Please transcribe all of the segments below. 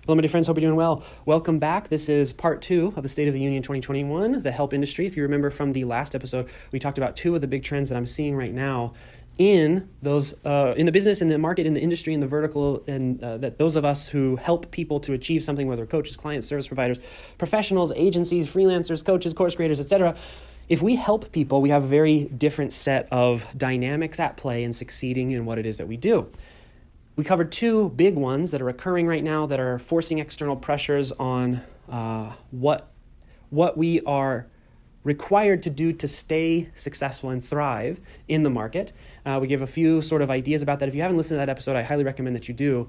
Hello, my dear friends. Hope you're doing well. Welcome back. This is part 2 of the State of the Union 2021, the help industry. If you remember from the last episode, we talked about 2 of the big trends that I'm seeing right now in those in the business, in the market, in the industry, in the vertical, and that those of us who help people to achieve something, whether coaches, clients, service providers, professionals, agencies, freelancers, coaches, course creators, etc. If we help people, we have a very different set of dynamics at play in succeeding in what it is that we do. We covered 2 big ones that are occurring right now that are forcing external pressures on what we are required to do to stay successful and thrive in the market. We give a few sort of ideas about that. If you haven't listened to that episode, I highly recommend that you do.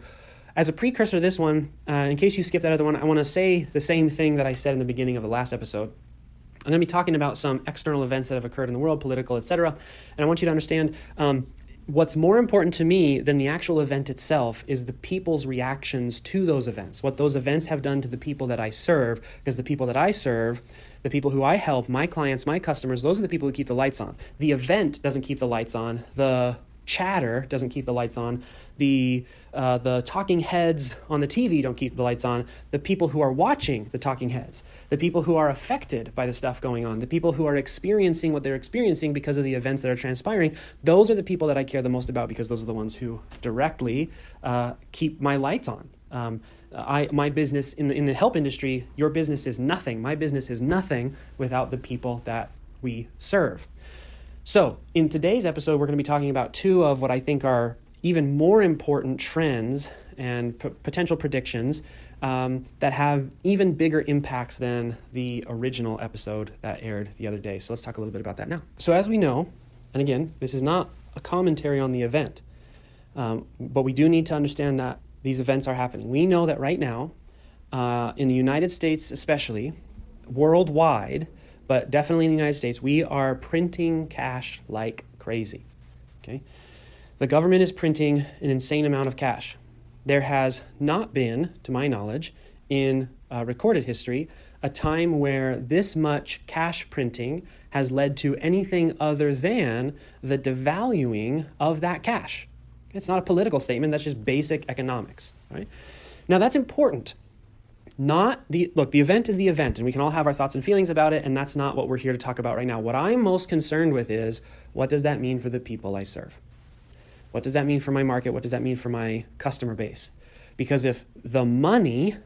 As a precursor to this one, in case you skipped that other one, I want to say the same thing that I said in the beginning of the last episode. I'm going to be talking about some external events that have occurred in the world, political, etc. And I want you to understand what's more important to me than the actual event itself is the people's reactions to those events, what those events have done to the people that I serve, because the people that I serve, the people who I help, my clients, my customers, those are the people who keep the lights on. The event doesn't keep the lights on. The chatter doesn't keep the lights on. The talking heads on the TV don't keep the lights on. The people who are watching the talking heads, the people who are affected by the stuff going on, the people who are experiencing what they're experiencing because of the events that are transpiring, those are the people that I care the most about because those are the ones who directly keep my lights on. My business in the help industry, your business is nothing. My business is nothing without the people that we serve. So in today's episode, we're going to be talking about 2 of what I think are even more important trends and potential predictions that have even bigger impacts than the original episode that aired the other day. So let's talk a little bit about that now. So as we know, and again, this is not a commentary on the event, but we do need to understand that these events are happening. We know that right now, in the United States especially, worldwide, but definitely in the United States, we are printing cash like crazy, okay? The government is printing an insane amount of cash. There has not been, to my knowledge, in recorded history, a time where this much cash printing has led to anything other than the devaluing of that cash. It's not a political statement, that's just basic economics, right? Now that's important. The event is the event, and we can all have our thoughts and feelings about it, and that's not what we're here to talk about right now. What I'm most concerned with is, what does that mean for the people I serve? What does that mean for my market? What does that mean for my customer base? Because if the money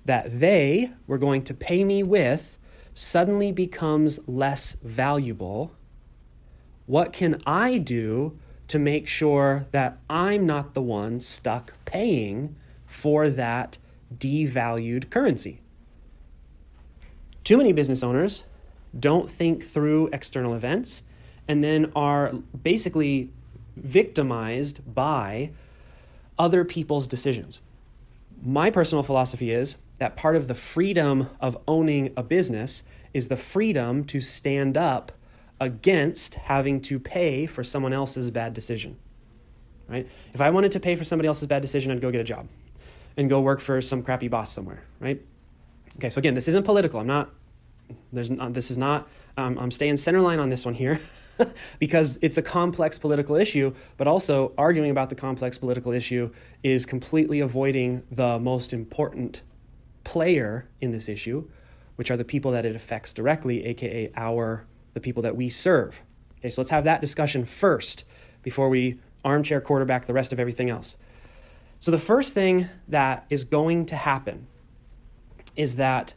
that they were going to pay me with suddenly becomes less valuable, what can I do to make sure that I'm not the one stuck paying for that devalued currency? Too many business owners don't think through external events and then are basically victimized by other people's decisions. My personal philosophy is that part of the freedom of owning a business is the freedom to stand up against having to pay for someone else's bad decision, right? If I wanted to pay for somebody else's bad decision, I'd go get a job and go work for some crappy boss somewhere, right? Okay, so again, this isn't political. I'm staying center line on this one here because it's a complex political issue, but also arguing about the complex political issue is completely avoiding the most important player in this issue, which are the people that it affects directly, aka the people that we serve. Okay, so let's have that discussion first before we armchair quarterback the rest of everything else. So the first thing that is going to happen is that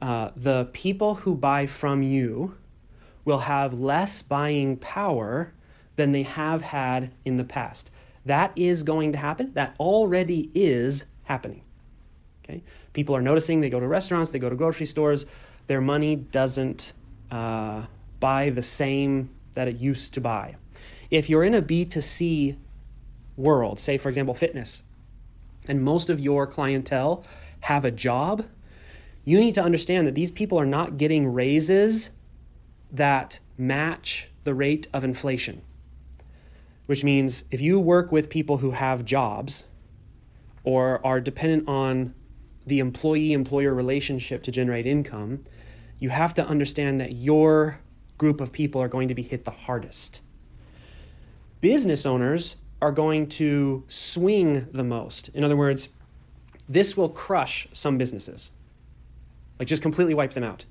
the people who buy from you will have less buying power than they have had in the past. That is going to happen. That already is happening. Okay? People are noticing, they go to restaurants, they go to grocery stores, their money doesn't buy the same that it used to buy. If you're in a B2C world, say for example fitness, and most of your clientele have a job, you need to understand that these people are not getting raises that match the rate of inflation. Which means if you work with people who have jobs or are dependent on the employee-employer relationship to generate income, you have to understand that your group of people are going to be hit the hardest. Business owners are going to swing the most. In other words, This will crush some businesses, like just completely wipe them out.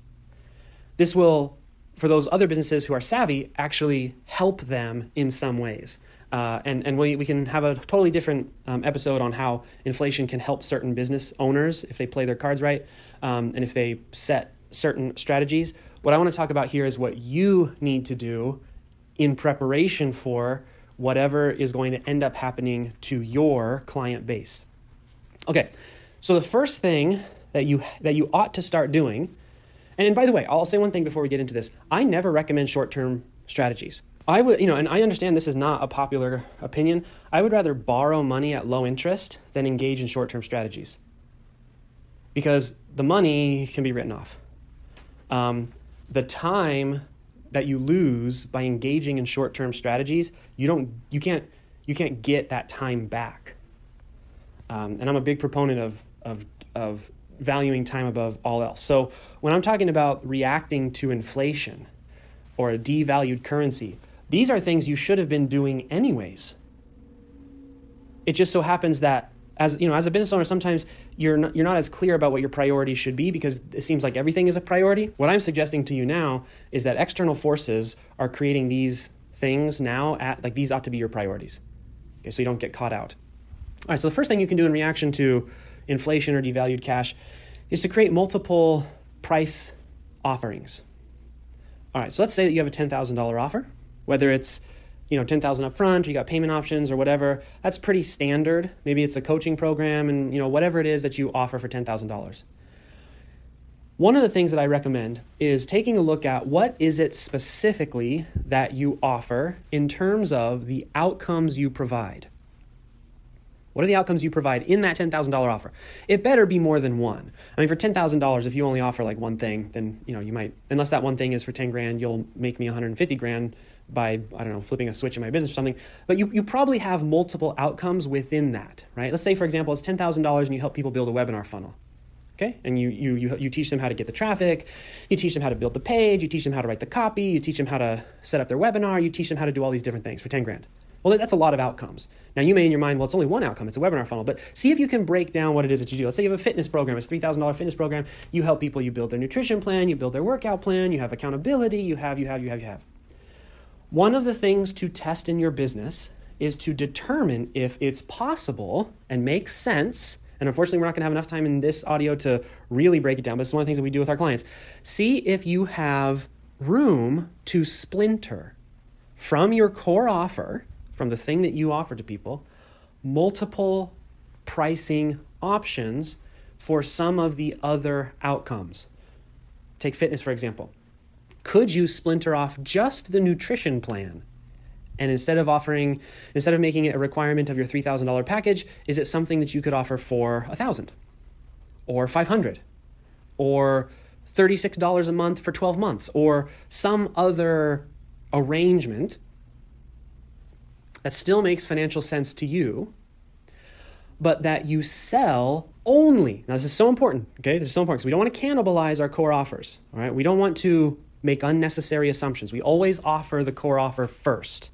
This will, for those other businesses who are savvy, actually help them in some ways. And we can have a totally different episode on how inflation can help certain business owners if they play their cards right, and if they set certain strategies. What I want to talk about here is what you need to do in preparation for whatever is going to end up happening to your client base. Okay, so the first thing that you ought to start doing, and by the way, I'll say one thing before we get into this. I never recommend short-term strategies. I would, and I understand this is not a popular opinion. I would rather borrow money at low interest than engage in short-term strategies, because the money can be written off. The time that you lose by engaging in short-term strategies, you can't get that time back. And I'm a big proponent of valuing time above all else. So when I'm talking about reacting to inflation or a devalued currency, these are things you should have been doing anyways. It just so happens that as a business owner, sometimes you're not as clear about what your priorities should be because it seems like everything is a priority. What I'm suggesting to you now is that external forces are creating these things now these ought to be your priorities. Okay, so you don't get caught out. All right, so the first thing you can do in reaction to inflation or devalued cash is to create multiple price offerings. All right, so let's say that you have a $10,000 offer, whether it's $10,000 up front, or you got payment options or whatever. That's pretty standard. Maybe it's a coaching program and whatever it is that you offer for $10,000. One of the things that I recommend is taking a look at what is it specifically that you offer in terms of the outcomes you provide. What are the outcomes you provide in that $10,000 offer? It better be more than one. I mean, for $10,000, if you only offer like one thing, then you might, unless that one thing is for 10 grand, you'll make me 150 grand by, flipping a switch in my business or something. But you probably have multiple outcomes within that, right? Let's say, for example, it's $10,000 and you help people build a webinar funnel. Okay, and you teach them how to get the traffic, you teach them how to build the page, you teach them how to write the copy, you teach them how to set up their webinar, you teach them how to do all these different things for 10 grand. Well, that's a lot of outcomes. Now, you may in your mind, well, it's only one outcome. It's a webinar funnel. But see if you can break down what it is that you do. Let's say you have a fitness program. It's a $3,000 fitness program. You help people. You build their nutrition plan. You build their workout plan. You have accountability. You have. One of the things to test in your business is to determine if it's possible and makes sense. And unfortunately, we're not going to have enough time in this audio to really break it down. But it's one of the things that we do with our clients. See if you have room to splinter from your core offer, from the thing that you offer to people, multiple pricing options for some of the other outcomes. Take fitness, for example. Could you splinter off just the nutrition plan? And instead of making it a requirement of your $3,000 package, is it something that you could offer for $1,000 or $500 or $36 a month for 12 months or some other arrangement that still makes financial sense to you, but that you sell only. Now, this is so important, okay? This is so important because we don't want to cannibalize our core offers, all right? We don't want to make unnecessary assumptions. We always offer the core offer first.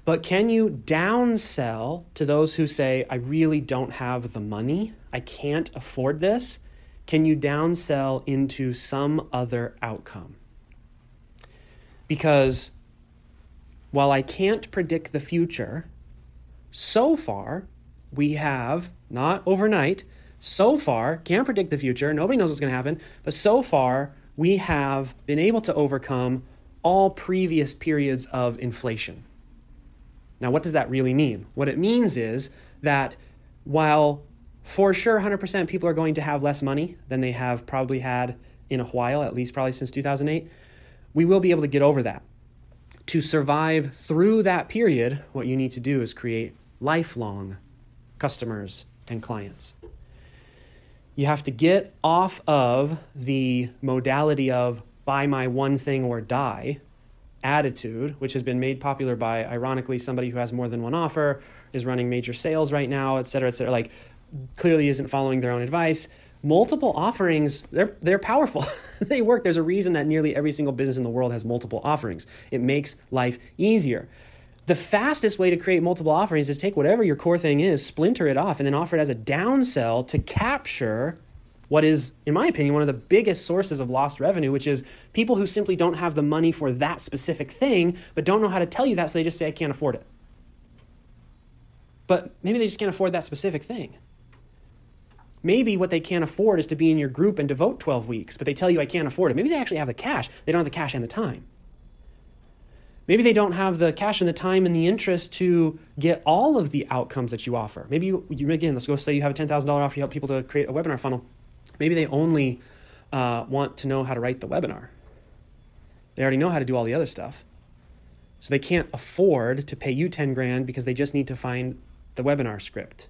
But can you downsell to those who say, I really don't have the money, I can't afford this? Can you downsell into some other outcome? Because while I can't predict the future, so far we have, not overnight, so far, can't predict the future, nobody knows what's going to happen, but so far we have been able to overcome all previous periods of inflation. Now, what does that really mean? What it means is that while for sure 100% people are going to have less money than they have probably had in a while, at least probably since 2008, we will be able to get over that. To survive through that period, what you need to do is create lifelong customers and clients. You have to get off of the modality of buy my one thing or die attitude, which has been made popular by, ironically, somebody who has more than one offer, is running major sales right now, et cetera, like clearly isn't following their own advice. Multiple offerings, they're powerful. They work. There's a reason that nearly every single business in the world has multiple offerings. It makes life easier. The fastest way to create multiple offerings is take whatever your core thing is, splinter it off, and then offer it as a downsell to capture what is, in my opinion, one of the biggest sources of lost revenue, which is people who simply don't have the money for that specific thing, but don't know how to tell you that, so they just say, I can't afford it. But maybe they just can't afford that specific thing. Maybe what they can't afford is to be in your group and devote 12 weeks, but they tell you I can't afford it. Maybe they actually have the cash. They don't have the cash and the time. Maybe they don't have the cash and the time and the interest to get all of the outcomes that you offer. Maybe you again, let's go say you have a $10,000 offer, you help people to create a webinar funnel. Maybe they only want to know how to write the webinar. They already know how to do all the other stuff. So they can't afford to pay you 10 grand because they just need to find the webinar script.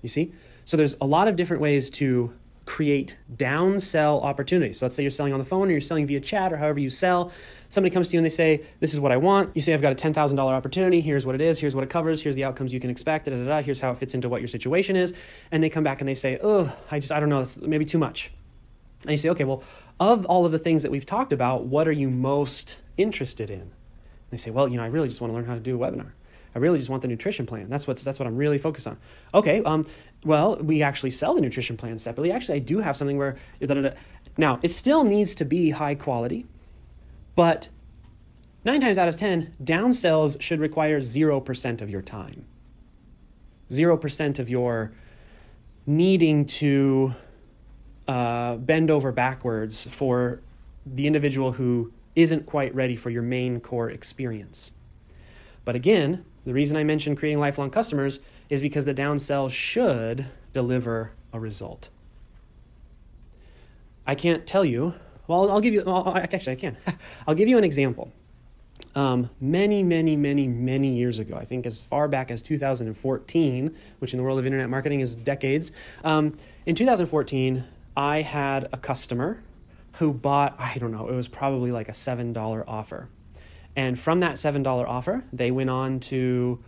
You see? So there's a lot of different ways to create downsell opportunities. So let's say you're selling on the phone or you're selling via chat or however you sell. Somebody comes to you and they say, this is what I want. You say, I've got a $10,000 opportunity. Here's what it is. Here's what it covers. Here's the outcomes you can expect. Da, da, da. Here's how it fits into what your situation is. And they come back and they say, I don't know. That's maybe too much. And you say, okay, well, of all of the things that we've talked about, what are you most interested in? And they say, well, I really just want to learn how to do a webinar. I really just want the nutrition plan. That's what I'm really focused on. Okay, well, we actually sell the nutrition plan separately. Actually, I do have something where... Now, it still needs to be high quality, but 9 times out of 10, downsells should require 0% of your time. 0% of your needing to bend over backwards for the individual who isn't quite ready for your main core experience. But again, the reason I mentioned creating lifelong customers is because the downsell should deliver a result. I can't tell you, well, I'll give you, actually I can. I'll give you an example. Many years ago, I think as far back as 2014, which in the world of internet marketing is decades. In 2014, I had a customer who bought, it was probably like a $7 offer. And from that $7 offer, they went on to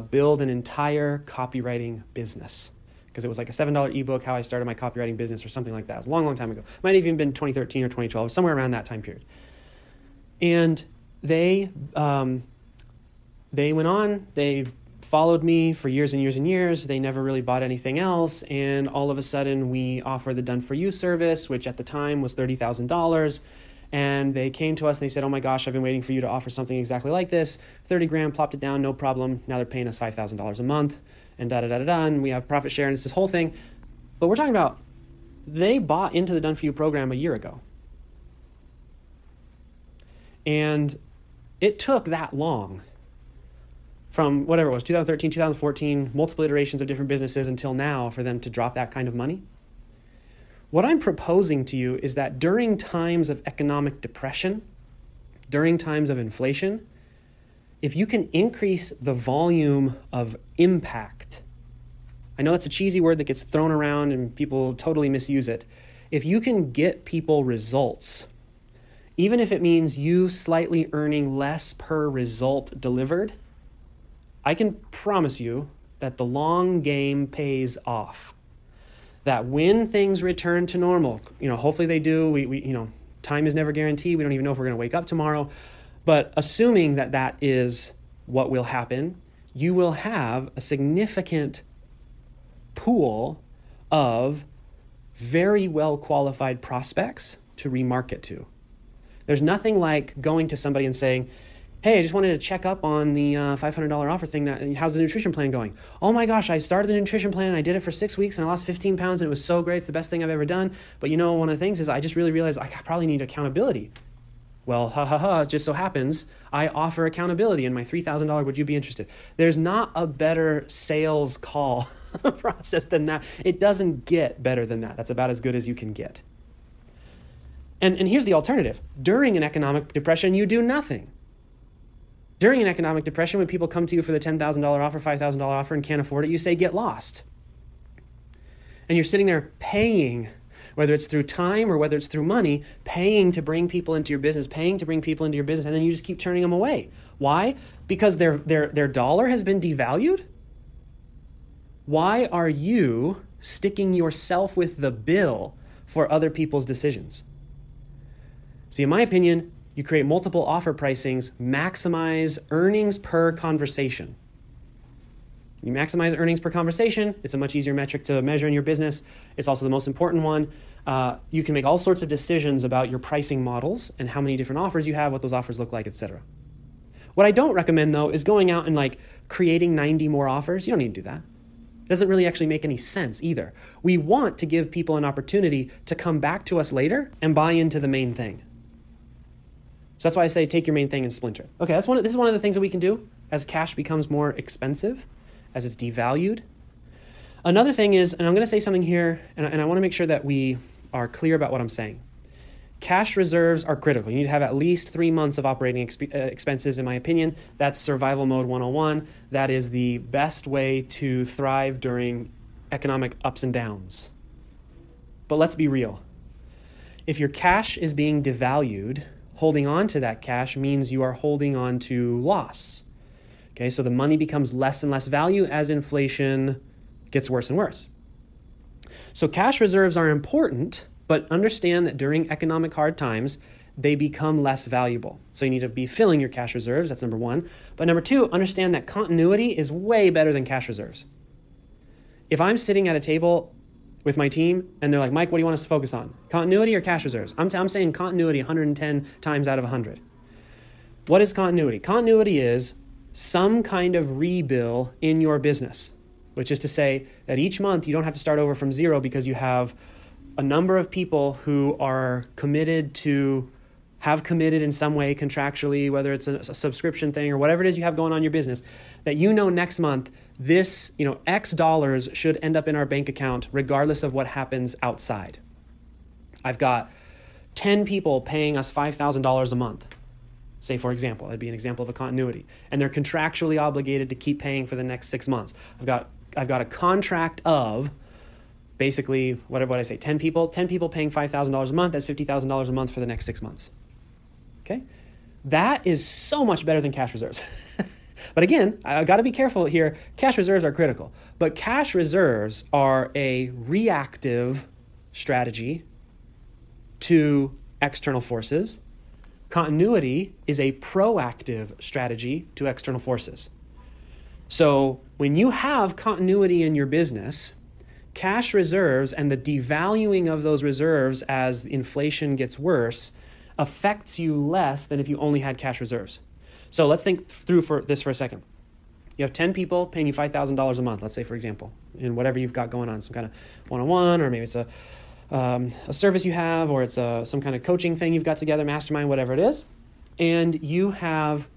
build an entire copywriting business. Because it was like a $7 ebook, how I started my copywriting business or something like that. It was a long time ago. Might have even been 2013 or 2012, somewhere around that time period. And they went on, they followed me for years and years and years. They never really bought anything else. And all of a sudden we offered the Done For You service, which at the time was $30,000. And they came to us and they said, oh my gosh, I've been waiting for you to offer something exactly like this. 30 grand, plopped it down, no problem. Now they're paying us $5,000 a month and da-da-da-da-da. And we have profit share and it's this whole thing. But we're talking about, they bought into the Done For You program a year ago. And it took that long from whatever it was, 2013, 2014, multiple iterations of different businesses until now for them to drop that kind of money. What I'm proposing to you is that during times of economic depression, during times of inflation, if you can increase the volume of impact, I know that's a cheesy word that gets thrown around and people totally misuse it. If you can get people results, even if it means you slightly earning less per result delivered, I can promise you that the long game pays off. That when things return to normal, hopefully they do. We time is never guaranteed. We don't even know if we're going to wake up tomorrow. But assuming that that is what will happen, you will have a significant pool of very well qualified prospects to remarket to. There's nothing like going to somebody and saying, hey, I just wanted to check up on the $500 offer thing. How's the nutrition plan going? Oh my gosh, I started the nutrition plan and I did it for 6 weeks and I lost 15 pounds and it was so great. It's the best thing I've ever done. But one of the things is I just really realized I probably need accountability. Well, it just so happens I offer accountability in my $3,000. Would you be interested? There's not a better sales call process than that. It doesn't get better than that. That's about as good as you can get. And here's the alternative. During an economic depression, you do nothing. During an economic depression, when people come to you for the $10,000 offer, $5,000 offer, and can't afford it, you say, get lost. And you're sitting there paying, whether it's through time or whether it's through money, paying to bring people into your business, and then you just keep turning them away. Why? Because their dollar has been devalued? Why are you sticking yourself with the bill for other people's decisions? See, in my opinion, You create multiple offer pricings, maximize earnings per conversation. You maximize earnings per conversation. It's a much easier metric to measure in your business. It's also the most important one. You can make all sorts of decisions about your pricing models and how many different offers you have, what those offers look like, etc. What I don't recommend, though, is going out and creating 90 more offers. You don't need to do that. It doesn't really actually make any sense either. We want to give people an opportunity to come back to us later and buy into the main thing. So that's why I say take your main thing and splinter it. Okay, this is one of the things that we can do as cash becomes more expensive, as it's devalued. Another thing is, and I'm going to say something here, and I want to make sure that we are clear about what I'm saying. Cash reserves are critical. You need to have at least 3 months of operating expenses, in my opinion. That's survival mode 101. That is the best way to thrive during economic ups and downs. But let's be real. If your cash is being devalued, holding on to that cash means you are holding on to loss. Okay, so the money becomes less and less value as inflation gets worse and worse. So cash reserves are important, but understand that during economic hard times, they become less valuable. So you need to be filling your cash reserves. That's number one. But number two, understand that continuity is way better than cash reserves. If I'm sitting at a table with my team and they're like, Mike, what do you want us to focus on? Continuity or cash reserves? I'm saying continuity 110 times out of 100. What is continuity? Continuity is some kind of rebill in your business, which is to say that each month you don't have to start over from zero because you have a number of people who are have committed in some way contractually, whether it's a subscription thing or whatever it is you have going on in your business, that next month this, X dollars should end up in our bank account regardless of what happens outside. I've got 10 people paying us $5,000 a month. Say, for example, that'd be an example of a continuity. And they're contractually obligated to keep paying for the next 6 months. I've got a contract of basically, what did I say, 10 people paying $5,000 a month. That's $50,000 a month for the next 6 months. Okay? That is so much better than cash reserves. But again, I got to be careful here. Cash reserves are critical. But cash reserves are a reactive strategy to external forces. Continuity is a proactive strategy to external forces. So when you have continuity in your business, cash reserves and the devaluing of those reserves as inflation gets worse affects you less than if you only had cash reserves. So let's think through this for a second. You have 10 people paying you $5,000 a month, let's say, for example, in whatever you've got going on, some kind of one-on-one, or maybe it's a service you have, or it's some kind of coaching thing you've got together, mastermind, whatever it is, and you have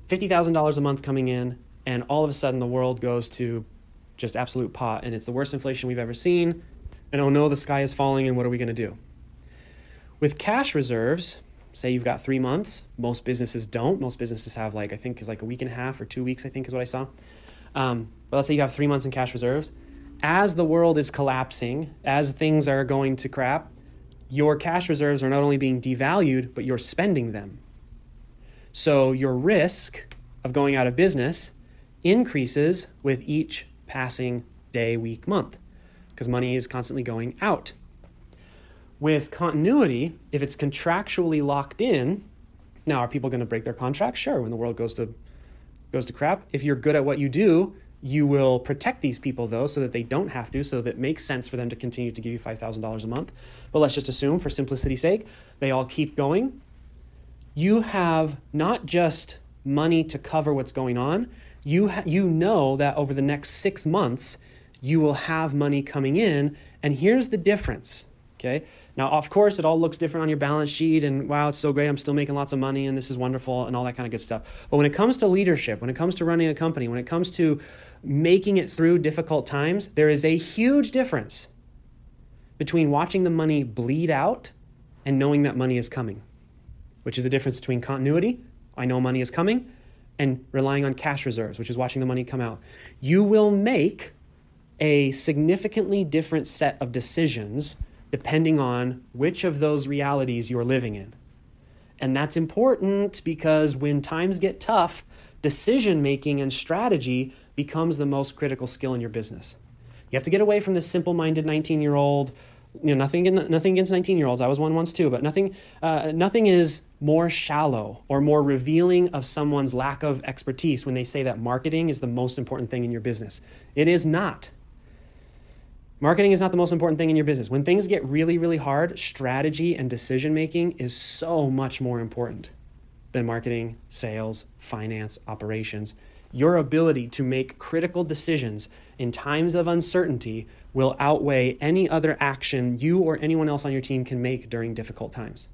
$50,000 a month coming in, and all of a sudden the world goes to just absolute pot, and it's the worst inflation we've ever seen, and oh no, the sky is falling, and what are we going to do? With cash reserves, say you've got 3 months. Most businesses don't. Most businesses have I think is a week and a half or 2 weeks, I think is what I saw. But let's say you have 3 months in cash reserves. As the world is collapsing, as things are going to crap, your cash reserves are not only being devalued, but you're spending them. So your risk of going out of business increases with each passing day, week, month, because money is constantly going out. With continuity, if it's contractually locked in, now are people going to break their contract? Sure, when the world goes to crap. If you're good at what you do, you will protect these people, though, so that they don't have to, so that it makes sense for them to continue to give you $5,000 a month. But let's just assume, for simplicity's sake, they all keep going. You have not just money to cover what's going on. You know that over the next 6 months, you will have money coming in. And here's the difference, okay? Now, of course, it all looks different on your balance sheet, and wow, it's so great, I'm still making lots of money, and this is wonderful, and all that kind of good stuff. But when it comes to leadership, when it comes to running a company, when it comes to making it through difficult times, there is a huge difference between watching the money bleed out and knowing that money is coming, which is the difference between continuity, I know money is coming, and relying on cash reserves, which is watching the money come out. You will make a significantly different set of decisions depending on which of those realities you're living in. And that's important because when times get tough, decision-making and strategy becomes the most critical skill in your business. You have to get away from this simple-minded 19-year-old, Nothing against 19-year-olds. I was one once too, but nothing is more shallow or more revealing of someone's lack of expertise when they say that marketing is the most important thing in your business. It is not. Marketing is not the most important thing in your business. When things get really, really hard, strategy and decision-making is so much more important than marketing, sales, finance, operations. Your ability to make critical decisions in times of uncertainty will outweigh any other action you or anyone else on your team can make during difficult times.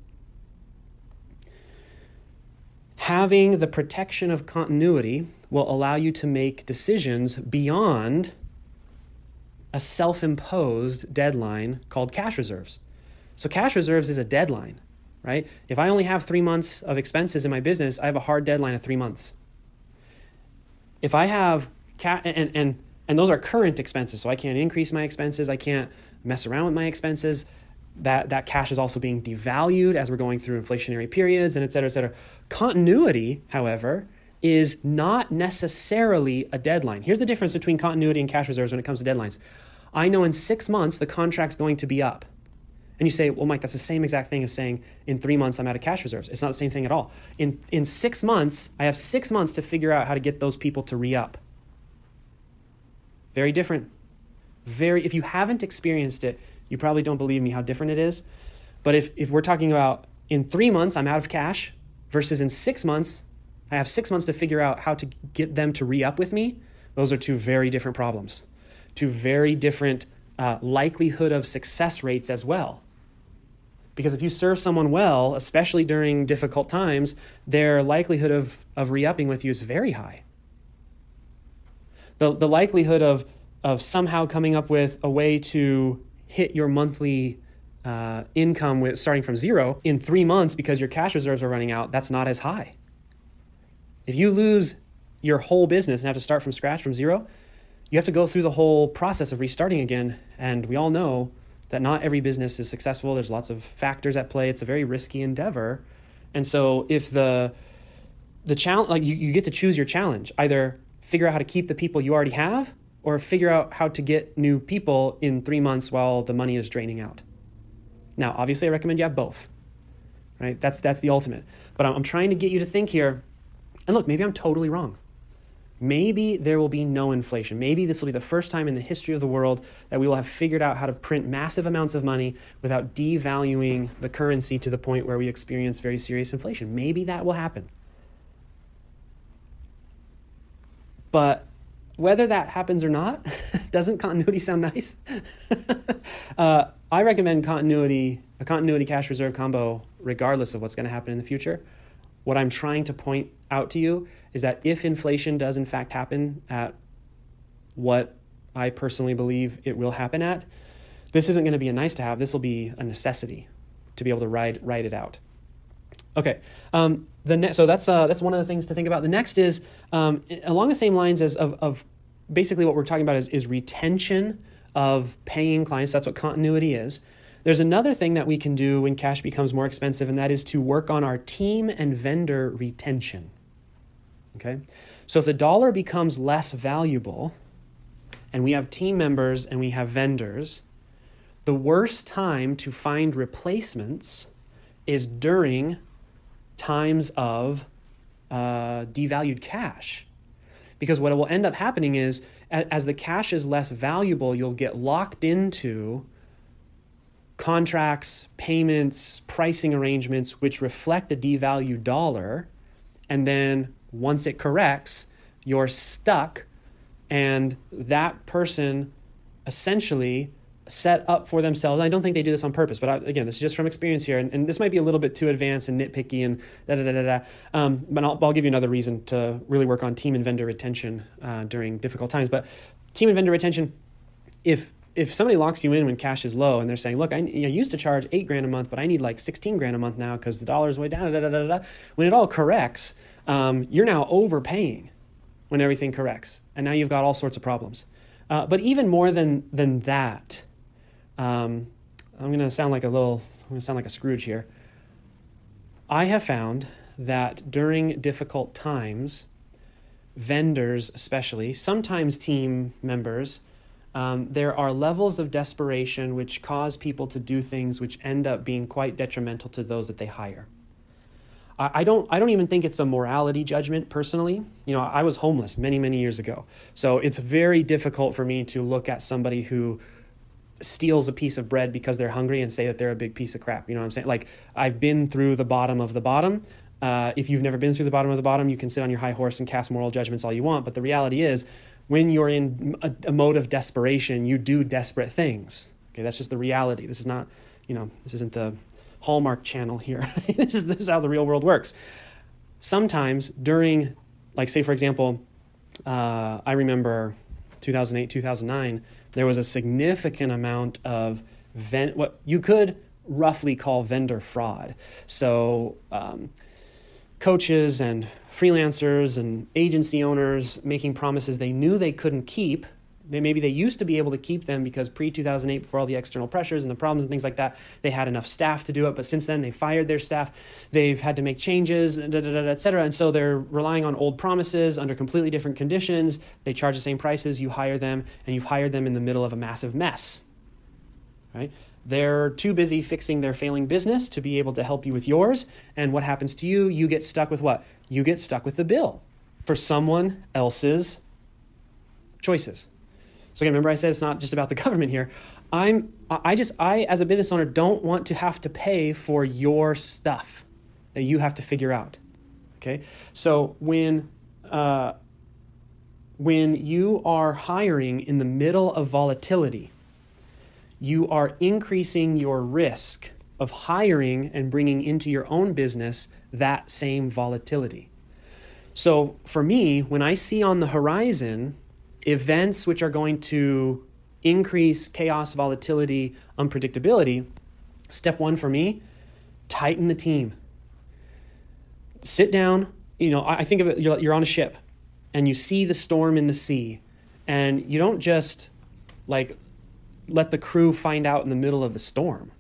Having the protection of continuity will allow you to make decisions beyond a self-imposed deadline called cash reserves. So cash reserves is a deadline, right? If I only have 3 months of expenses in my business, I have a hard deadline of 3 months. If I have and those are current expenses, so I can't increase my expenses, I can't mess around with my expenses. That cash is also being devalued as we're going through inflationary periods and et cetera, et cetera. Continuity, however, is not necessarily a deadline. Here's the difference between continuity and cash reserves when it comes to deadlines. I know in 6 months the contract's going to be up. And you say, well, Mike, that's the same exact thing as saying in 3 months I'm out of cash reserves. It's not the same thing at all. In 6 months, I have 6 months to figure out how to get those people to re-up. Very different. If you haven't experienced it, you probably don't believe me how different it is. But if we're talking about in 3 months I'm out of cash versus in 6 months, I have 6 months to figure out how to get them to re-up with me, those are two very different problems. Two very different likelihood of success rates as well. Because if you serve someone well, especially during difficult times, their likelihood of re-upping with you is very high. The likelihood of somehow coming up with a way to hit your monthly income with starting from zero in 3 months because your cash reserves are running out, that's not as high. If you lose your whole business and have to start from scratch from zero, you have to go through the whole process of restarting again. And we all know that not every business is successful. There's lots of factors at play. It's a very risky endeavor. And so if the challenge, like you get to choose your challenge, either figure out how to keep the people you already have or figure out how to get new people in 3 months while the money is draining out. Now, obviously I recommend you have both, right? That's the ultimate. But I'm trying to get you to think here, and look, maybe I'm totally wrong. Maybe there will be no inflation. Maybe this will be the first time in the history of the world that we will have figured out how to print massive amounts of money without devaluing the currency to the point where we experience very serious inflation. Maybe that will happen. But whether that happens or not, doesn't continuity sound nice? I recommend a continuity cash reserve combo regardless of what's going to happen in the future. What I'm trying to point out to you is that if inflation does in fact happen at what I personally believe it will happen at, this isn't going to be a nice to have. This will be a necessity to be able to ride it out. Okay, so that's one of the things to think about. The next is along the same lines as of basically what we're talking about is retention of paying clients. That's what continuity is. There's another thing that we can do when cash becomes more expensive, and that is to work on our team and vendor retention. Okay? So if the dollar becomes less valuable, and we have team members and we have vendors, the worst time to find replacements is during times of devalued cash. Because what will end up happening is, as the cash is less valuable, you'll get locked into contracts, payments, pricing arrangements, which reflect a devalued dollar. And then once it corrects, you're stuck, and that person essentially set up for themselves. I don't think they do this on purpose, but again, this is just from experience here, and this might be a little bit too advanced and nitpicky and but I'll give you another reason to really work on team and vendor retention during difficult times. But team and vendor retention, if somebody locks you in when cash is low and they're saying, look, I used to charge $8,000 a month, but I need like $16,000 a month now because the dollar's way down, when it all corrects, you're now overpaying when everything corrects. And now you've got all sorts of problems. But even more than that, I'm going to sound like a Scrooge here. I have found that during difficult times, vendors especially, sometimes team members, there are levels of desperation which cause people to do things which end up being quite detrimental to those that they hire. I don't even think it's a morality judgment personally. I was homeless many, many years ago. So it's very difficult for me to look at somebody who steals a piece of bread because they're hungry and say that they're a big piece of crap. You know what I'm saying? Like, I've been through the bottom of the bottom. If you've never been through the bottom of the bottom, you can sit on your high horse and cast moral judgments all you want. But the reality is, when you're in a mode of desperation, you do desperate things. Okay, that's just the reality. This is not, this isn't the Hallmark Channel here. This is how the real world works. Sometimes during, like, say, for example, I remember 2008, 2009, there was a significant amount of what you could roughly call vendor fraud. So coaches and freelancers and agency owners making promises they knew they couldn't keep. Maybe they used to be able to keep them because pre-2008, before all the external pressures and the problems and things like that, they had enough staff to do it. But since then, they fired their staff. They've had to make changes, et cetera. And so they're relying on old promises under completely different conditions. They charge the same prices. You hire them, and you've hired them in the middle of a massive mess, right? They're too busy fixing their failing business to be able to help you with yours. And what happens to you? You get stuck with what? You get stuck with the bill for someone else's choices. So again, remember I said it's not just about the government here. I as a business owner don't want to have to pay for your stuff that you have to figure out. Okay? So when you are hiring in the middle of volatility, you are increasing your risk of hiring and bringing into your own business that same volatility. So for me, when I see on the horizon events which are going to increase chaos, volatility, unpredictability, step one for me, tighten the team. Sit down. I think of it, you're on a ship and you see the storm in the sea, and you don't just let the crew find out in the middle of the storm.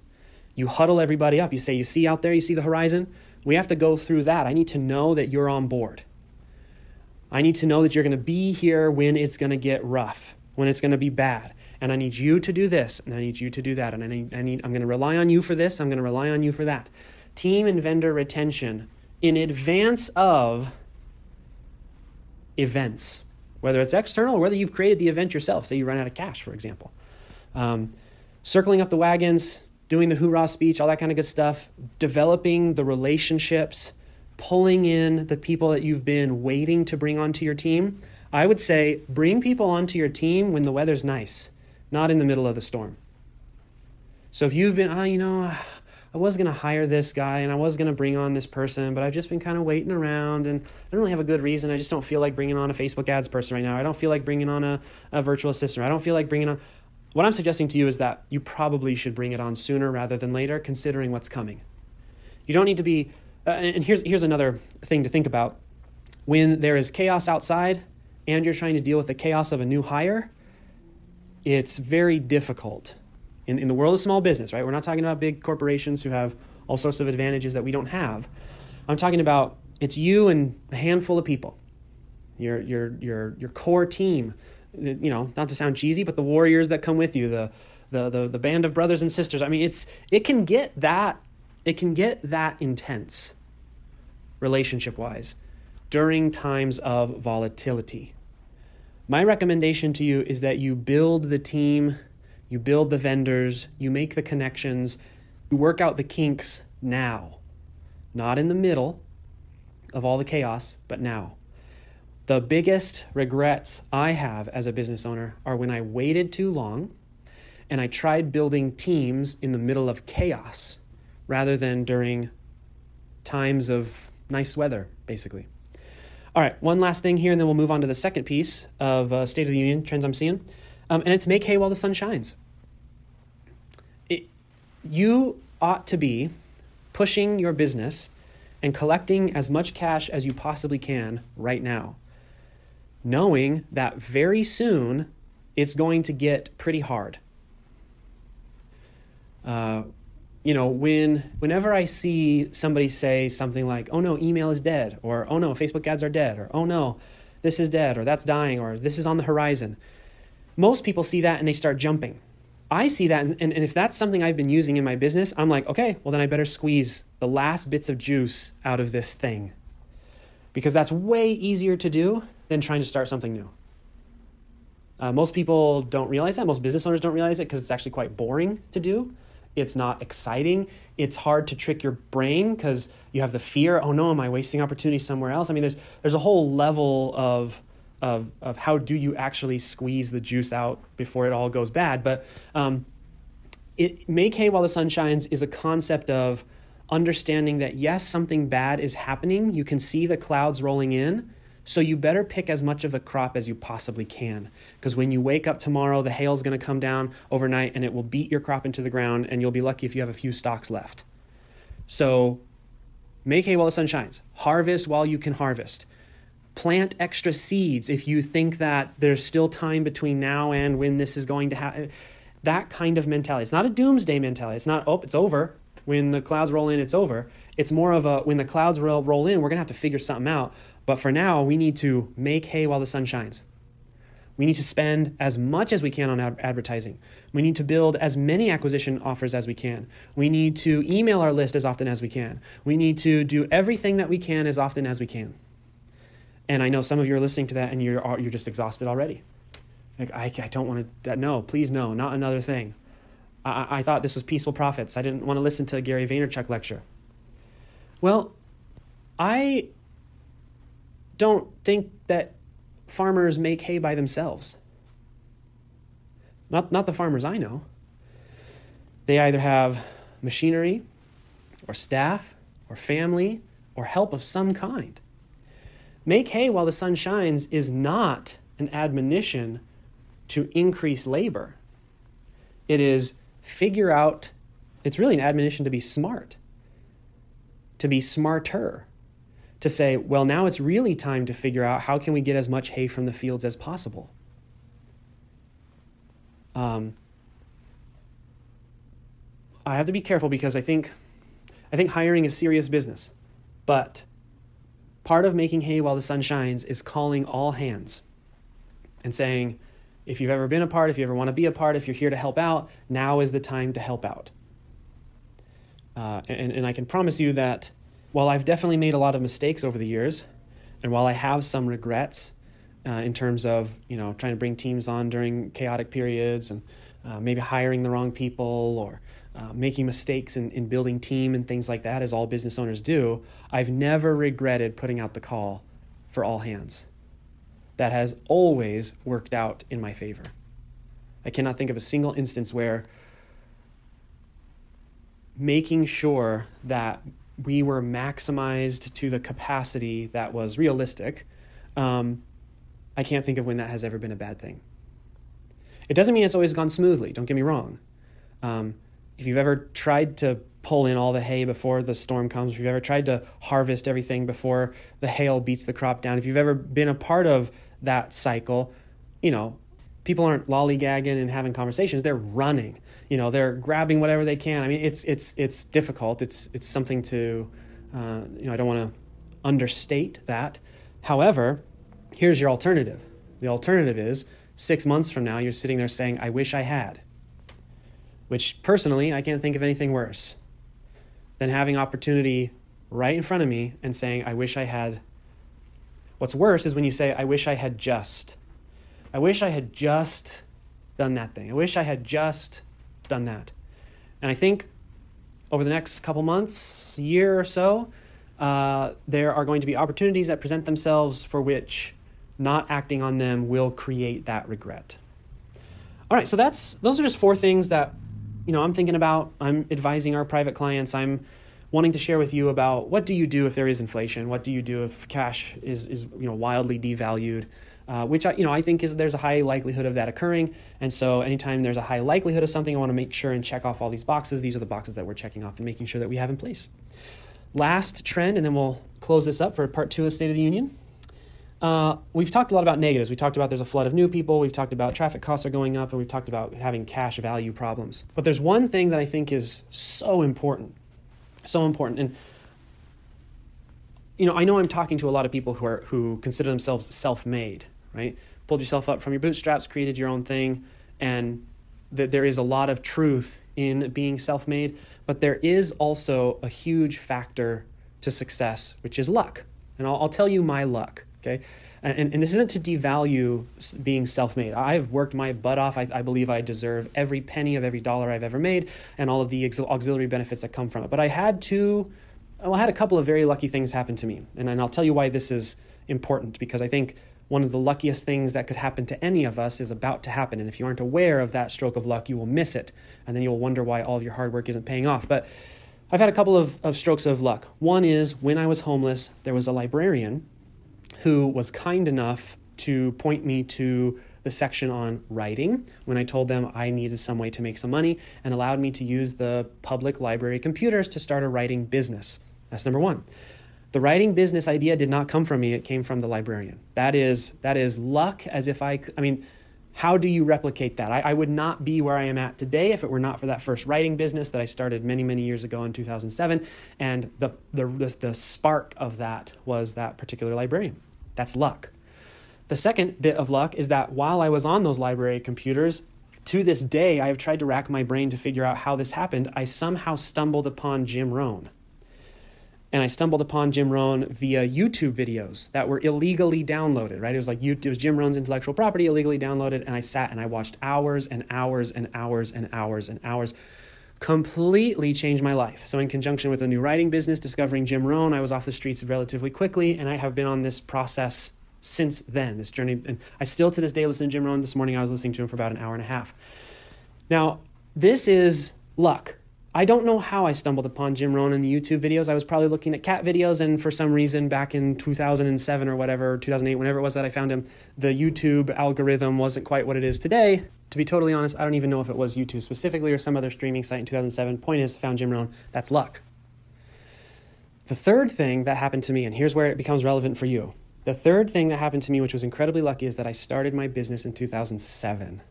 You huddle everybody up. You say, you see out there, you see the horizon? We have to go through that. I need to know that you're on board. I need to know that you're going to be here when it's going to get rough, when it's going to be bad. And I need you to do this, and I need you to do that. And I'm going to rely on you for this. I'm going to rely on you for that. Team and vendor retention in advance of events, whether it's external or whether you've created the event yourself. Say you run out of cash, for example. Circling up the wagons, doing the hoorah speech, all that kind of good stuff, developing the relationships, pulling in the people that you've been waiting to bring onto your team. I would say bring people onto your team when the weather's nice, not in the middle of the storm. So if you've been, I was going to hire this guy and I was going to bring on this person, but I've just been kind of waiting around and I don't really have a good reason. I just don't feel like bringing on a Facebook ads person right now. I don't feel like bringing on a virtual assistant. I don't feel like bringing on... What I'm suggesting to you is that you probably should bring it on sooner rather than later, considering what's coming. You don't need to be... and here's another thing to think about. When there is chaos outside and you're trying to deal with the chaos of a new hire, it's very difficult. In the world of small business, right? We're not talking about big corporations who have all sorts of advantages that we don't have. I'm talking about it's you and a handful of people, your core team. Not to sound cheesy, but the warriors that come with you, the band of brothers and sisters. I mean, it can get that intense relationship-wise during times of volatility. My recommendation to you is that you build the team, you build the vendors, you make the connections, you work out the kinks now, not in the middle of all the chaos, but now. The biggest regrets I have as a business owner are when I waited too long and I tried building teams in the middle of chaos rather than during times of nice weather, basically. All right, one last thing here, and then we'll move on to the second piece of State of the Union trends I'm seeing. And it's make hay while the sun shines. You ought to be pushing your business and collecting as much cash as you possibly can right now, knowing that very soon it's going to get pretty hard. Whenever I see somebody say something like, oh no, email is dead, or oh no, Facebook ads are dead, or oh no, this is dead, or that's dying, or this is on the horizon, Most people see that and they start jumping. I see that, and if that's something I've been using in my business, I'm like, okay, well then I better squeeze the last bits of juice out of this thing, because that's way easier to do than trying to start something new. Most people don't realize that. Most business owners don't realize it because it's actually quite boring to do. It's not exciting. It's hard to trick your brain because you have the fear, oh no, am I wasting opportunity somewhere else? I mean, there's a whole level of how do you actually squeeze the juice out before it all goes bad. But make hay while the sun shines is a concept of understanding that yes, something bad is happening. You can see the clouds rolling in. So you better pick as much of the crop as you possibly can, because when you wake up tomorrow, the hail's going to come down overnight and it will beat your crop into the ground, and you'll be lucky if you have a few stalks left. So make hay while the sun shines. Harvest while you can harvest. Plant extra seeds if you think that there's still time between now and when this is going to happen. That kind of mentality. It's not a doomsday mentality. It's not, oh, it's over. When the clouds roll in, it's over. It's more of a, when the clouds roll in, we're going to have to figure something out. But for now, we need to make hay while the sun shines. We need to spend as much as we can on advertising. We need to build as many acquisition offers as we can. We need to email our list as often as we can. We need to do everything that we can as often as we can. And I know some of you are listening to that and you're just exhausted already. Like, I don't want to, no, please no, not another thing. I thought this was peaceful profits. I didn't want to listen to a Gary Vaynerchuk lecture. Well, I don't think that farmers make hay by themselves. Not the farmers I know. They either have machinery or staff or family or help of some kind. Make hay while the sun shines is not an admonition to increase labor. It is figure out, it's really an admonition to be smart, to be smarter, to say, well, now it's really time to figure out how can we get as much hay from the fields as possible. I have to be careful because I think hiring is serious business, but part of making hay while the sun shines is calling all hands and saying, if you've ever been a part, if you ever want to be a part, if you're here to help out, now is the time to help out. And I can promise you that while I've definitely made a lot of mistakes over the years, and while I have some regrets in terms of trying to bring teams on during chaotic periods and maybe hiring the wrong people or making mistakes in building team and things like that, as all business owners do, I've never regretted putting out the call for all hands. That has always worked out in my favor. I cannot think of a single instance where making sure that we were maximized to the capacity that was realistic, I can't think of when that has ever been a bad thing. It doesn't mean it's always gone smoothly, don't get me wrong. If you've ever tried to pull in all the hay before the storm comes, if you've ever tried to harvest everything before the hail beats the crop down, if you've ever been a part of that cycle, people aren't lollygagging and having conversations, they're running. They're grabbing whatever they can. I mean, it's difficult. It's something to, I don't want to understate that. However, here's your alternative. The alternative is 6 months from now, you're sitting there saying, I wish I had. Which personally, I can't think of anything worse than having opportunity right in front of me and saying, I wish I had. What's worse is when you say, I wish I had just done that thing. I wish I had just done that. And I think over the next couple months, year or so, there are going to be opportunities that present themselves for which not acting on them will create that regret. All right, so those are just 4 things that I'm thinking about. I'm advising our private clients. I'm wanting to share with you about what do you do if there is inflation? What do you do if cash is wildly devalued? Which I think there's a high likelihood of that occurring. And so anytime there's a high likelihood of something, I want to make sure and check off all these boxes. These are the boxes that we're checking off and making sure that we have in place. Last trend, and then we'll close this up for part 2 of the State of the Union. We've talked a lot about negatives. We talked about there's a flood of new people. We've talked about traffic costs are going up, and we've talked about having cash value problems. But there's one thing that I think is so important. And I know I'm talking to a lot of people who consider themselves self-made, right? pulled yourself up from your bootstraps, created your own thing, and that there is a lot of truth in being self-made, but there is also a huge factor to success, which is luck. And I'll tell you my luck, okay? And this isn't to devalue being self-made. I've worked my butt off. I believe I deserve every penny of every dollar I've ever made and all of the auxiliary benefits that come from it. But I had a couple of very lucky things happen to me. And I'll tell you why this is important, because I think one of the luckiest things that could happen to any of us is about to happen. And if you aren't aware of that stroke of luck, you will miss it. And then you'll wonder why all of your hard work isn't paying off. But I've had a couple of strokes of luck. One is when I was homeless, there was a librarian who was kind enough to point me to the section on writing when I told them I needed some way to make some money, and allowed me to use the public library computers to start a writing business. That's number one. The writing business idea did not come from me. It came from the librarian. That is luck, as if how do you replicate that? I would not be where I am at today if it were not for that first writing business that I started many, many years ago in 2007. And the spark of that was that particular librarian. That's luck. The second bit of luck is that while I was on those library computers, to this day, I have tried to rack my brain to figure out how this happened. I somehow stumbled upon Jim Rohn. And I stumbled upon Jim Rohn via YouTube videos that were illegally downloaded, right? It was Jim Rohn's intellectual property, illegally downloaded, and I sat and I watched hours and hours and hours and hours and hours. Completely changed my life. So in conjunction with a new writing business, discovering Jim Rohn, I was off the streets relatively quickly, and I have been on this process since then, this journey. And I still to this day listen to Jim Rohn. This morning I was listening to him for about an hour and a half. Now, this is luck. I don't know how I stumbled upon Jim Rohn in the YouTube videos. I was probably looking at cat videos, and for some reason back in 2007 or whatever, 2008, whenever it was that I found him, the YouTube algorithm wasn't quite what it is today. To be totally honest, I don't even know if it was YouTube specifically or some other streaming site in 2007. Point is, found Jim Rohn. That's luck. The third thing that happened to me, and here's where it becomes relevant for you. The third thing that happened to me, which was incredibly lucky, is that I started my business in 2007,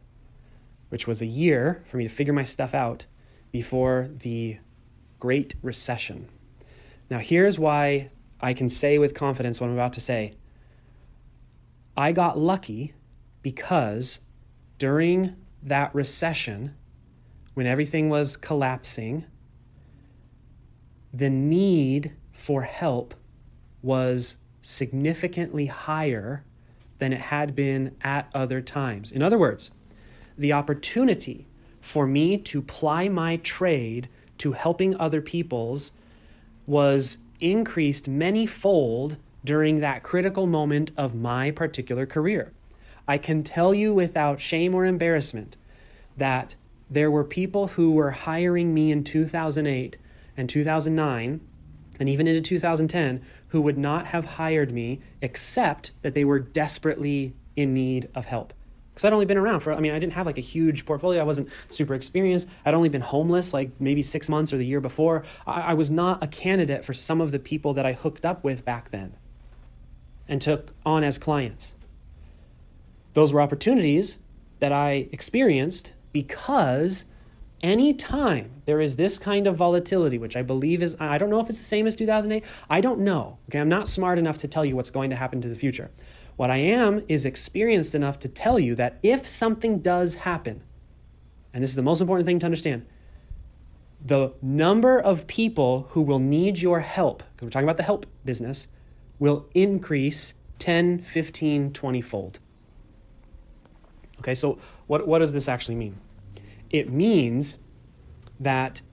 which was a year for me to figure my stuff out before the Great Recession. Now, here's why I can say with confidence what I'm about to say. I got lucky because during that recession, when everything was collapsing, the need for help was significantly higher than it had been at other times. In other words, the opportunity for me to ply my trade to helping other people's was increased many-fold during that critical moment of my particular career. I can tell you without shame or embarrassment that there were people who were hiring me in 2008 and 2009 and even into 2010 who would not have hired me except that they were desperately in need of help. Because I'd only been around I didn't have like a huge portfolio. I wasn't super experienced. I'd only been homeless like maybe 6 months or the year before. I was not a candidate for some of the people that I hooked up with back then and took on as clients. Those were opportunities that I experienced because anytime there is this kind of volatility, which I believe is, I don't know if it's the same as 2008. I don't know. Okay, I'm not smart enough to tell you what's going to happen to the future. What I am is experienced enough to tell you that if something does happen, and this is the most important thing to understand, the number of people who will need your help, because we're talking about the help business, will increase 10, 15, 20-fold. Okay, so what does this actually mean? It means that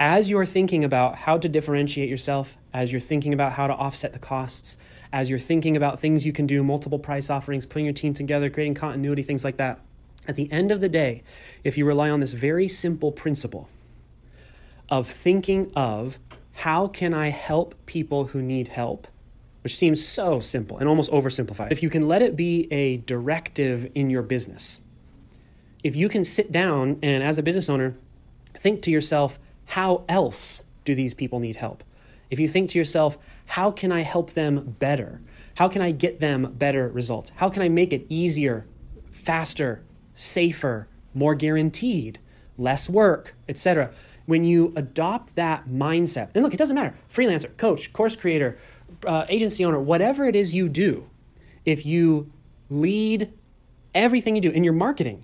as you're thinking about how to differentiate yourself, as you're thinking about how to offset the costs, as you're thinking about things you can do, multiple price offerings, putting your team together, creating continuity, things like that, at the end of the day, if you rely on this very simple principle of thinking of how can I help people who need help, which seems so simple and almost oversimplified. If you can let it be a directive in your business, if you can sit down and as a business owner, think to yourself, how else do these people need help? If you think to yourself, how can I help them better? How can I get them better results? How can I make it easier, faster, safer, more guaranteed, less work, etc.? When you adopt that mindset, and look, it doesn't matter, freelancer, coach, course creator, agency owner, whatever it is you do, if you lead Everything you do in your marketing.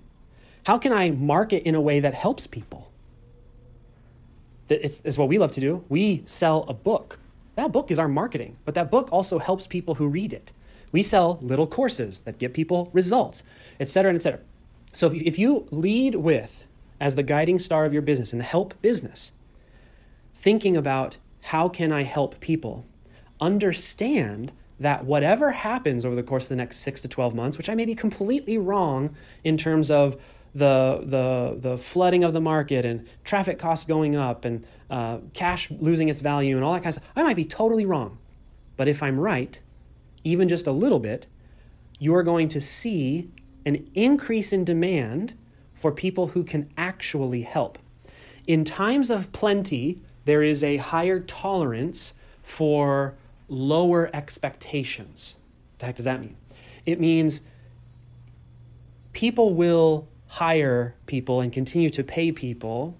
How can I market in a way that helps people? It's what we love to do. We sell a book. That book is our marketing, but that book also helps people who read it. We sell little courses that get people results, et cetera, et cetera. So if you lead with, as the guiding star of your business in the help business, thinking about how can I help people, understand that whatever happens over the course of the next 6 to 12 months, which I may be completely wrong in terms of the flooding of the market and traffic costs going up and cash losing its value and all that kind of stuff, I might be totally wrong. But if I'm right, even just a little bit, you are going to see an increase in demand for people who can actually help. In times of plenty, there is a higher tolerance for lower expectations. What the heck does that mean? It means people will hire people and continue to pay people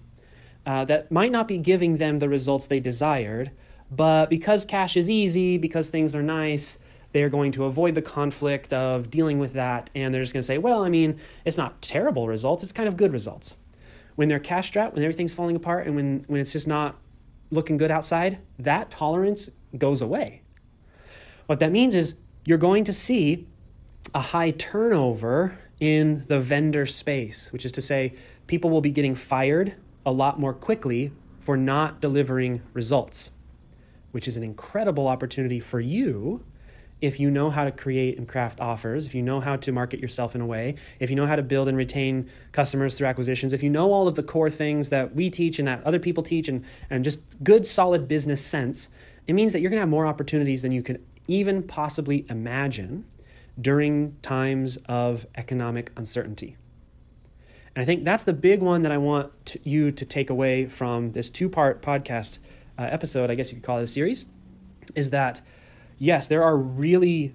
that might not be giving them the results they desired, but because cash is easy, because things are nice, they're going to avoid the conflict of dealing with that, and they're just going to say, well, I mean, it's not terrible results, it's kind of good results. When they're cash strapped, when everything's falling apart, and when it's just not looking good outside, that tolerance goes away. What that means is you're going to see a high turnover in the vendor space, which is to say people will be getting fired a lot more quickly for not delivering results, which is an incredible opportunity for you if you know how to create and craft offers, if you know how to market yourself in a way, if you know how to build and retain customers through acquisitions, if you know all of the core things that we teach and that other people teach and just good, solid business sense, it means that you're going to have more opportunities than you could even possibly imagine during times of economic uncertainty. And I think that's the big one that I want you to take away from this 2-part podcast episode, I guess you could call it a series, is that yes, there are really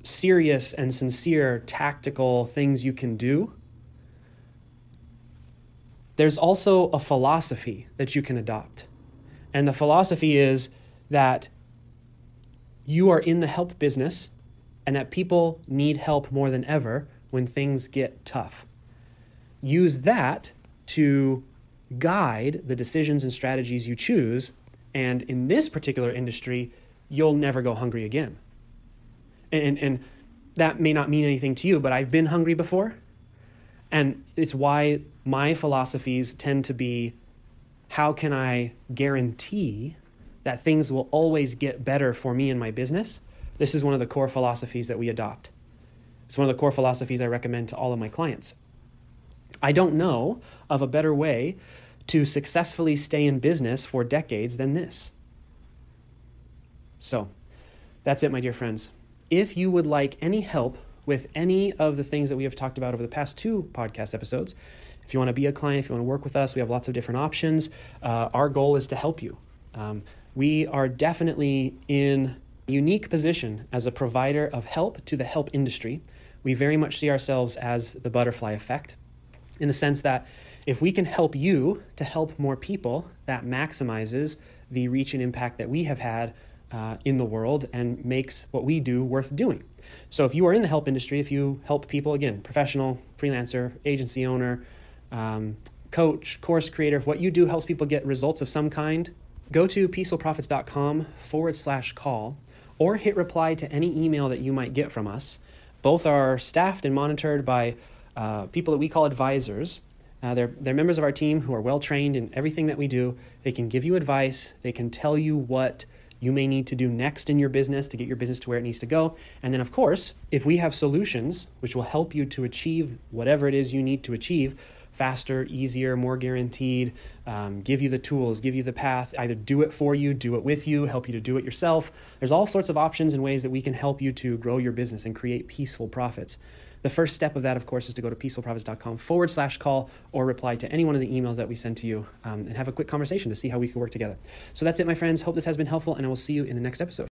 serious and sincere tactical things you can do. There's also a philosophy that you can adopt. And the philosophy is that you are in the help business and that people need help more than ever when things get tough. Use that to guide the decisions and strategies you choose. And in this particular industry, you'll never go hungry again. And that may not mean anything to you, but I've been hungry before. And it's why my philosophies tend to be, how can I guarantee that things will always get better for me and my business? This is one of the core philosophies that we adopt. It's one of the core philosophies I recommend to all of my clients. I don't know of a better way to successfully stay in business for decades than this. So that's it, my dear friends. If you would like any help with any of the things that we have talked about over the past 2 podcast episodes, if you want to be a client, if you want to work with us, we have lots of different options. Our goal is to help you. We are definitely in a unique position as a provider of help to the help industry. We very much see ourselves as the butterfly effect, in the sense that if we can help you to help more people, that maximizes the reach and impact that we have had in the world and makes what we do worth doing. So if you are in the help industry, if you help people, again, professional, freelancer, agency owner, coach, course creator, if what you do helps people get results of some kind, go to peacefulprofits.com/call or hit reply to any email that you might get from us. Both are staffed and monitored by people that we call advisors. They're members of our team who are well-trained in everything that we do. They can give you advice. They can tell you what you may need to do next in your business to get your business to where it needs to go. And then, of course, if we have solutions which will help you to achieve whatever it is you need to achieve faster, easier, more guaranteed, give you the tools, give you the path, either do it for you, do it with you, help you to do it yourself. There's all sorts of options and ways that we can help you to grow your business and create peaceful profits. The first step of that, of course, is to go to peacefulprofits.com/call or reply to any one of the emails that we send to you and have a quick conversation to see how we can work together. So that's it, my friends. Hope this has been helpful, and I will see you in the next episode.